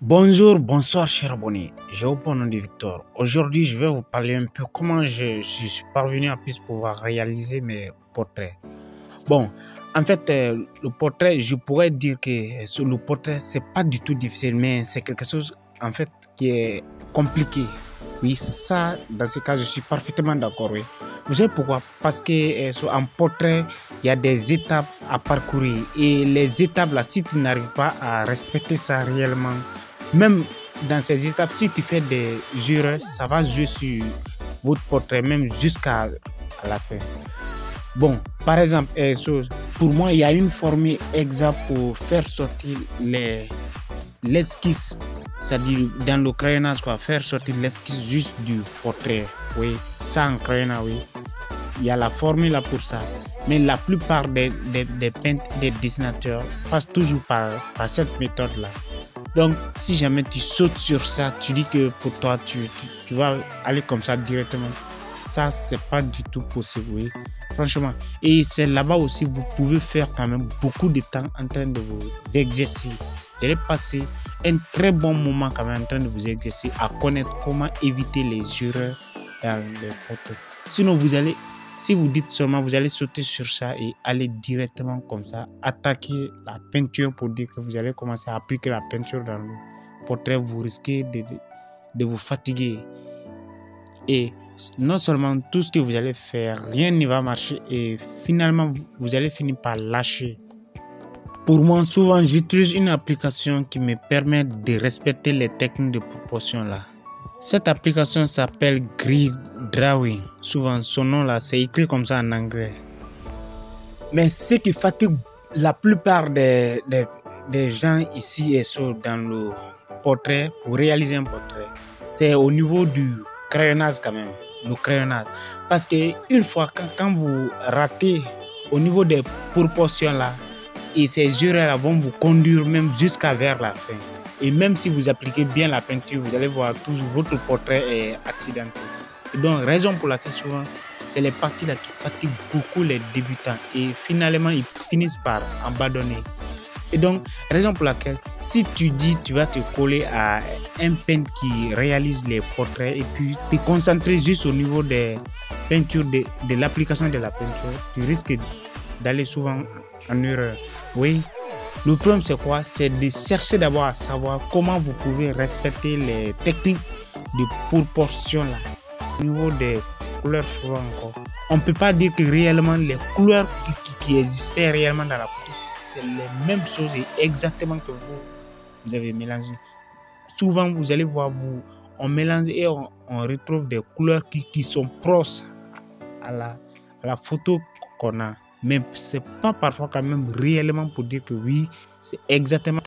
Bonjour, bonsoir chers abonnés, j'ai au nom de Victor. Aujourd'hui, je vais vous parler un peu comment je suis parvenu à pouvoir réaliser mes portraits. Bon, en fait, le portrait, je pourrais dire que sur le portrait, c'est pas du tout difficile, mais c'est quelque chose en fait qui est compliqué. Oui, ça, dans ce cas, je suis parfaitement d'accord, oui. Vous savez pourquoi? Parce que sur un portrait, il y a des étapes à parcourir. Et les étapes là, si tu n'arrives pas à respecter ça réellement, même dans ces étapes, si tu fais des erreurs, ça va jouer sur votre portrait, même jusqu'à la fin. Bon, par exemple, pour moi, il y a une formule exacte pour faire sortir l'esquisse, c'est-à-dire dans le crayonnage, quoi, faire sortir l'esquisse juste du portrait. Oui, ça en crayonnage, oui. Il y a la formule là pour ça. Mais la plupart des peintres et des dessinateurs passent toujours par cette méthode-là. Donc, si jamais tu sautes sur ça, tu dis que pour toi, tu vas aller comme ça directement. Ça, c'est pas du tout possible, oui. Franchement. Et c'est là-bas aussi, vous pouvez faire quand même beaucoup de temps en train de vous exercer. Vous allez passer un très bon moment quand même en train de vous exercer à connaître comment éviter les erreurs dans les photos. Sinon, si vous dites seulement, vous allez sauter sur ça et aller directement comme ça, attaquer la peinture pour dire que vous allez commencer à appliquer la peinture dans le portrait, vous risquez de vous fatiguer. Et non seulement tout ce que vous allez faire, rien ne va marcher et finalement, vous allez finir par lâcher. Pour moi, souvent, j'utilise une application qui me permet de respecter les techniques de proportion là. Cette application s'appelle Grid Drawing. Souvent, son nom là, c'est écrit comme ça en anglais. Mais ce qui fatigue la plupart des gens ici et dans le portrait, pour réaliser un portrait, c'est au niveau du crayonnage quand même. Le crayonnage. Parce que une fois, quand vous ratez au niveau des proportions là, et ces erreurs là vont vous conduire même jusqu'à vers la fin. Et même si vous appliquez bien la peinture, vous allez voir toujours votre portrait est accidenté. Et donc, raison pour laquelle souvent, c'est les parties là qui fatiguent beaucoup les débutants. Et finalement, ils finissent par abandonner. Et donc, raison pour laquelle, si tu dis tu vas te coller à un peintre qui réalise les portraits et puis te concentrer juste au niveau des peintures, de l'application de la peinture, tu risques d'aller souvent en erreur. Oui. Le problème, c'est quoi? C'est de chercher d'abord à savoir comment vous pouvez respecter les techniques de proportion là. Au niveau des couleurs, souvent encore. On ne peut pas dire que réellement les couleurs qui existaient réellement dans la photo, c'est les mêmes choses et exactement que vous avez mélangé. Souvent, vous allez voir, on mélange et on retrouve des couleurs qui sont proches à la photo qu'on a. Mais ce n'est pas parfois quand même réellement pour dire que oui, c'est exactement